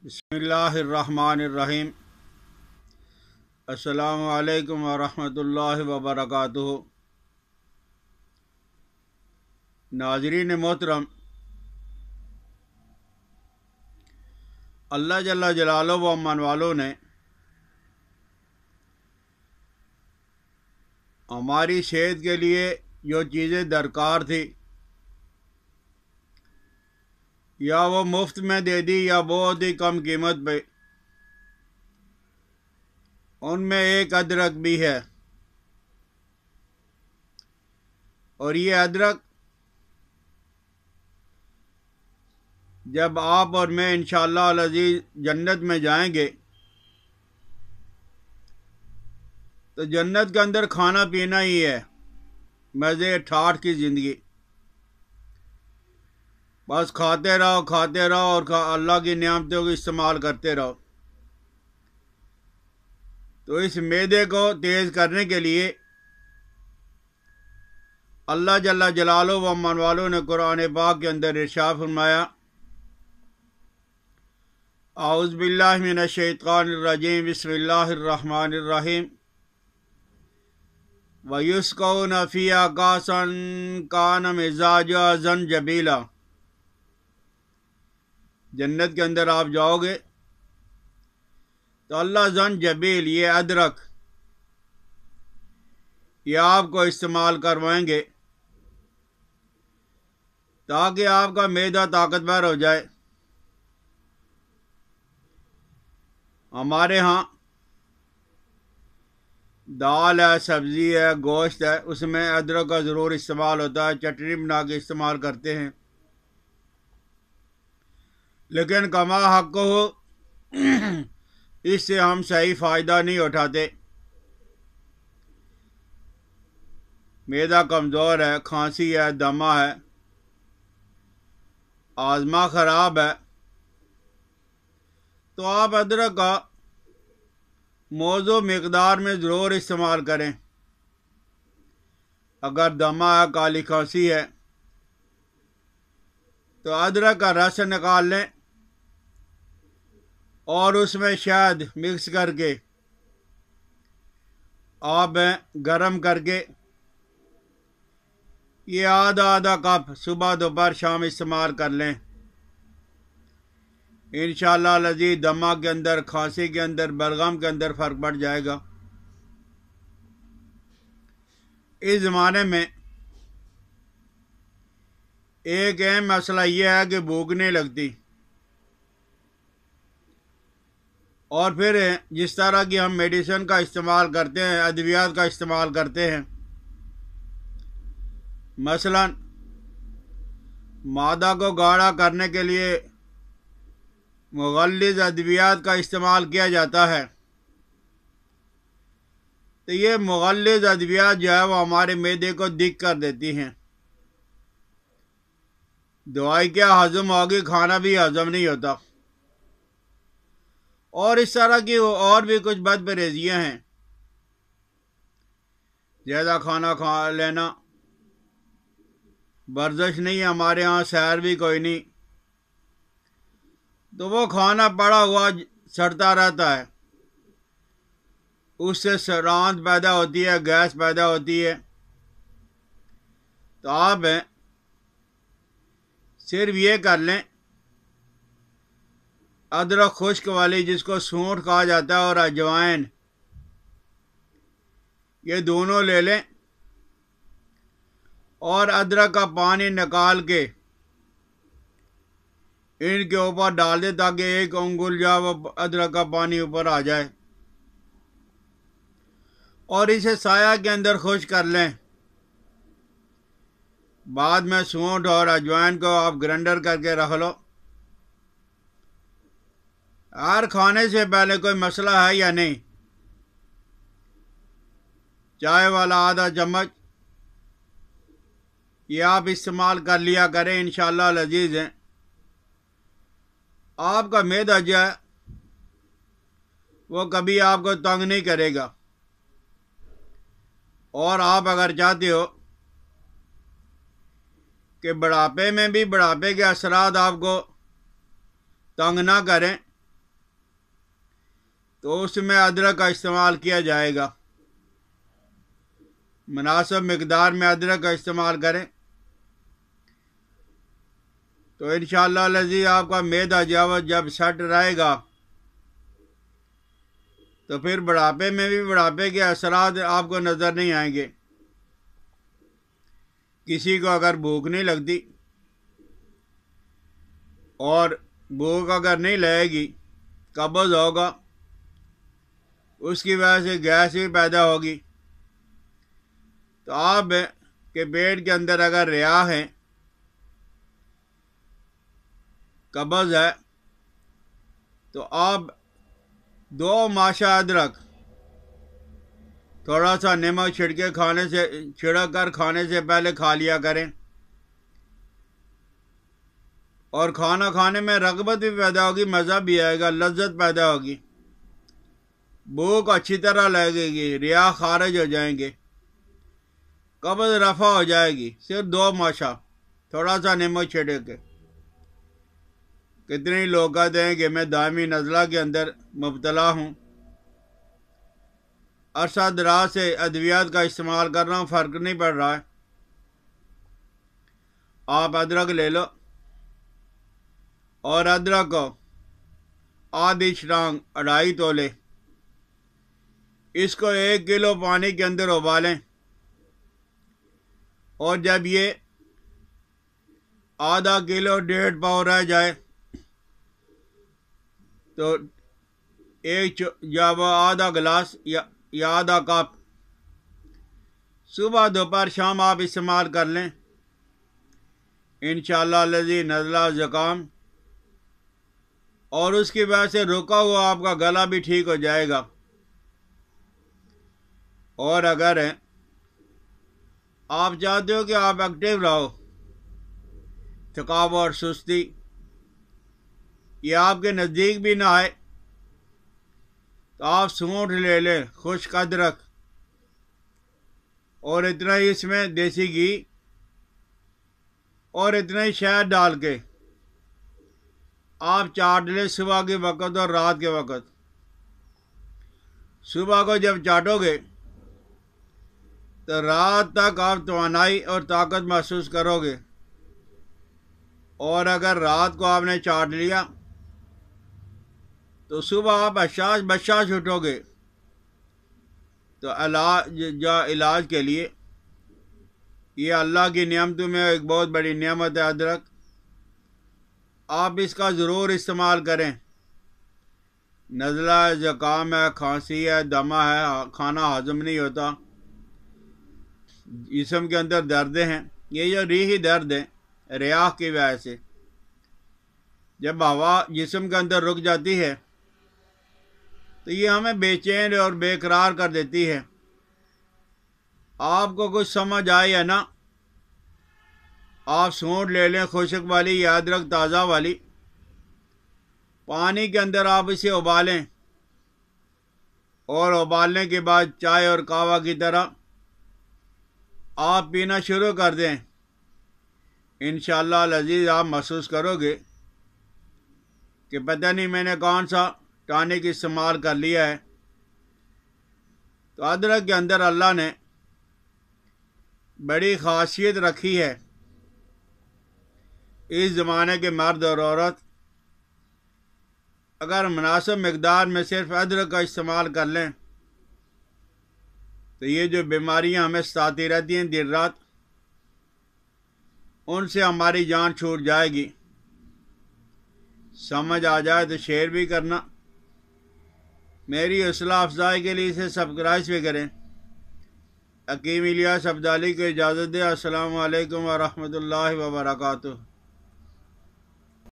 بسم اللہ الرحمن الرحیم۔ السلام علیکم ورحمۃ اللہ وبرکاتہ۔ ناظرین محترم، اللہ جل جلالہ و امن والوں نے ہماری صحت کے لیے جو چیزیں درکار تھی یا وہ مفت میں دے دی یا بہت ہی کم قیمت پہ، ان میں ایک ادرک بھی ہے۔ اور یہ ادرک جب آپ اور میں انشاءاللہ العزیز جنت میں جائیں گے تو جنت کے اندر کھانا پینا ہی ہے، مزے ٹھاٹھ کی زندگی، بس کھاتے رہو اور اللہ کی نعمتوں کو استعمال کرتے رہو۔ تو اس معدے کو تیز کرنے کے لیے اللہ جل جلالہ و امن والوں نے قرآن پاک کے اندر ارشاد فرمایا، اعوذ باللہ من الشیطان الرجیم، بسم اللہ الرحمن الرحیم، وَيُسْقَوْنَ فِيهَا كَأْسًا كَانَ مِزَاجُهَا زَنْجَبِيلًا۔ جنت کے اندر آپ جاؤ گے تو اللہ زنجبیل، یہ ادرک، یہ آپ کو استعمال کروائیں گے تاکہ آپ کا معدہ طاقتور ہو جائے۔ ہمارے ہاں دال ہے، سبزی ہے، گوشت ہے، اس میں ادرک کا ضرور استعمال ہوتا ہے، چٹنی بنا کے استعمال کرتے ہیں، لیکن کما حق ہو اس سے ہم صحیح فائدہ نہیں اٹھاتے۔ معدہ کمزور ہے، کھانسی ہے، دمہ ہے، آزما خراب ہے، تو آپ ادرک کا موزوں مقدار میں ضرور استعمال کریں۔ اگر دمہ ہے، کالی کھانسی ہے تو ادرک کا رس نکال لیں اور اس میں شہد مکس کر کے آپ گرم کر کے یہ آدھا کپ صبح دوپہر شام استعمال کر لیں۔ انشاءاللہ العزیز دمہ کے اندر، کھانسی کے اندر، بلغم کے اندر فرق پڑ جائے گا۔ اس زمانے میں ایک اہم مسئلہ یہ ہے کہ بھوک نہیں لگتی، اور پھر جس طرح کی ہم میڈیسن کا استعمال کرتے ہیں، ادویات کا استعمال کرتے ہیں، مثلا معدہ کو گاڑھا کرنے کے لیے مغلظ ادویات کا استعمال کیا جاتا ہے، تو یہ مغلظ ادویات جو ہے وہ ہمارے معدے کو دک کر دیتی ہیں۔ دوائی کیا ہضم ہوگی، کھانا بھی ہضم نہیں ہوتا، اور اس طرح کی اور بھی کچھ بد پرہیزیاں ہیں، زیادہ کھانا کھا لینا، ورزش نہیں ہمارے ہاں، سیر بھی کوئی نہیں، تو وہ کھانا پڑا ہوا سڑتا رہتا ہے، اس سے سرانت پیدا ہوتی ہے، گیس پیدا ہوتی ہے۔ تو آپ صرف یہ کر لیں، ادرک خشک والی جس کو سونٹ کہا جاتا ہے اور اجوائن، یہ دونوں لے لیں اور ادرک کا پانی نکال کے ان کے اوپر ڈال دیں تاکہ ایک انگل جو ہے وہ ادرک کا پانی اوپر آ جائے، اور اسے سایہ کے اندر خشک کر لیں۔ بعد میں سونٹ اور اجوائن کو آپ گرینڈر کر کے رکھ لو۔ ہر کھانے سے پہلے کوئی مسئلہ ہے یا نہیں، چائے والا آدھا چمچ یہ آپ استعمال کر لیا کریں، انشاءاللہ العزیز ہیں آپ کا معدہ جو ہے وہ کبھی آپ کو تنگ نہیں کرے گا۔ اور آپ اگر چاہتے ہو کہ بڑھاپے میں بھی بڑھاپے کے اثرات آپ کو تنگ نہ کریں تو اس میں ادرک کا استعمال کیا جائے گا۔ مناسب مقدار میں ادرک کا استعمال کریں تو انشاءاللہ العزیز آپ کا معدہ جب سیٹ رہے گا تو پھر بڑھاپے میں بھی بڑھاپے کے اثرات آپ کو نظر نہیں آئیں گے۔ کسی کو اگر بھوک نہیں لگتی اور بھوک اگر نہیں لگے گی، قبض ہوگا، اس کی وجہ سے گیس بھی پیدا ہوگی، تو آپ کے پیٹ کے اندر اگر ریا ہے، قبض ہے، تو آپ 2 ماشا ادرک تھوڑا سا نمک چھڑک کر کھانے سے پہلے کھا لیا کریں، اور کھانا کھانے میں رغبت بھی پیدا ہوگی، مزہ بھی آئے گا، لذت پیدا ہوگی، بھوک اچھی طرح لگے گی، ریا خارج ہو جائیں گے، قبض رفع ہو جائے گی۔ صرف 2 ماشا تھوڑا سا نمک چھڑک کے۔ کتنے لوگ کہتے ہیں کہ میں دائمی نزلہ کے اندر مبتلا ہوں، عرصہ دراز سے ادویات کا استعمال کر رہا ہوں، فرق نہیں پڑ رہا ہے۔ آپ ادرک لے لو اور ادرک کو آدھی شرانگ 2.5 تولے، اس کو 1 کلو پانی کے اندر ابالیں، اور جب یہ ½ کلو 1.5 پاؤ رہ جائے تو جب آدھا گلاس یا آدھا کپ صبح دوپہر شام آپ استعمال کر لیں، انشاءاللہ الذی نزلہ زکام اور اس کی وجہ سے رکا ہوا آپ کا گلا بھی ٹھیک ہو جائے گا۔ اور اگر آپ چاہتے ہو کہ آپ ایکٹیو رہو، تھکاوٹ اور سستی یہ آپ کے نزدیک بھی نہ آئے، تو آپ سونٹ لے لیں، خشک ادرک، اور اتنا ہی اس میں دیسی گھی اور اتنا ہی شہد ڈال کے آپ چاٹ لیں صبح کے وقت اور رات کے وقت۔ صبح کو جب چاٹو گے تو رات تک آپ توانائی اور طاقت محسوس کرو گے، اور اگر رات کو آپ نے چاٹ لیا تو صبح آپ بشاش اٹھو گے۔ تو علاج کے لیے یہ اللہ کی نعمتوں میں ایک بہت بڑی نعمت ہے ادرک، آپ اس کا ضرور استعمال کریں۔ نزلہ ہے، زکام ہے، کھانسی ہے، دمہ ہے، کھانا ہضم نہیں ہوتا، جسم کے اندر دردیں ہیں، یہ جو ریحی درد ہے ریاح کی وجہ سے، جب ہوا جسم کے اندر رک جاتی ہے تو یہ ہمیں بے چین اور بے قرار کر دیتی ہے۔ آپ کو کچھ سمجھ آئے یا نہ، آپ سونٹ لے لیں خشک والی یا ادرک تازہ والی، پانی کے اندر آپ اسے ابالیں، اور ابالنے کے بعد چائے اور قہوہ کی طرح آپ پینا شروع کر دیں۔ انشاءاللہ العزیز آپ محسوس کرو گے کہ پتہ نہیں میں نے کون سا ٹانک استعمال کر لیا ہے۔ تو ادرک کے اندر اللہ نے بڑی خاصیت رکھی ہے۔ اس زمانے کے مرد اور عورت اگر مناسب مقدار میں صرف ادرک کا استعمال کر لیں تو یہ جو بیماریاں ہمیں ستاتی رہتی ہیں دن رات، ان سے ہماری جان چھوٹ جائے گی۔ سمجھ آ جائے تو شیئر بھی کرنا، میری حوصلہ افزائی کے لیے اسے سبسکرائب بھی کریں۔ حکیم الیاس عبدالی کو اجازت دے۔ السلام علیکم ورحمۃ اللہ وبرکاتہ۔